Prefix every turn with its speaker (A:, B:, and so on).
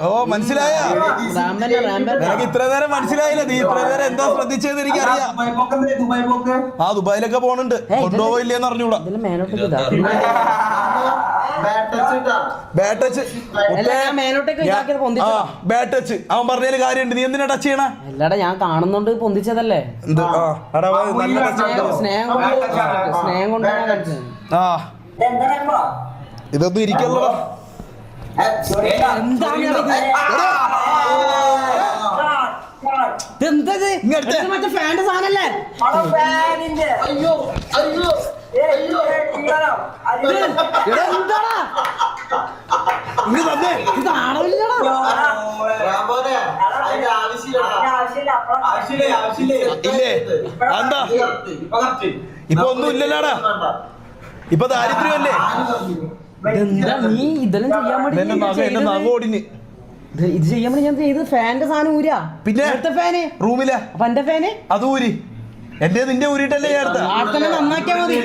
A: ഓ മനസ്സിലായ എനിക്ക് ഇത്ര നേരം മനസ്സിലായില്ല. നീ ഇത്ര നേരം എന്താ ശ്രദ്ധിച്ചതെന്ന് എനിക്കറിയാം. ആ ദുബായിലൊക്കെ പോണുണ്ട്, കൊണ്ടുപോയില്ലേന്ന് അറിഞ്ഞൂടാ. അവൻ പറഞ്ഞതിൽ കാര്യമുണ്ട്. നീ എന്തിനാ ടച്ച് ചെയ്യണ?
B: അല്ലടാ ഞാൻ കാണുന്നുണ്ട്, പൊന്തിച്ചതല്ലേ. സ്നേഹം കൊണ്ട്
A: ആ ഇതൊന്നും ഇരിക്കല്ലോ.
B: മറ്റേ ഫാൻ്റെ സാധനല്ലേ?
A: ഇപ്പൊ ഒന്നും ഇല്ലല്ലോടാ, ഇപ്പൊ ദാരിദ്ര്യമല്ലേ.
B: നീ ഇതെല്ലാം ചെയ്യാൻ വേണ്ടി ഇത് ചെയ്യാൻ വേണ്ടി ഞാൻ ചെയ്ത് ഫാന്റെ സാധനം ഊരാ.
A: പിന്നെ
B: ഫാന്
A: റൂമിലെ
B: അപ്പൊ എന്റെ ഫാന്
A: അത് ഊരി എന്റെ നിന്റെ ഊരിട്ടല്ലേ ചേർത്ത്
B: നന്നാക്കിയാ മതി.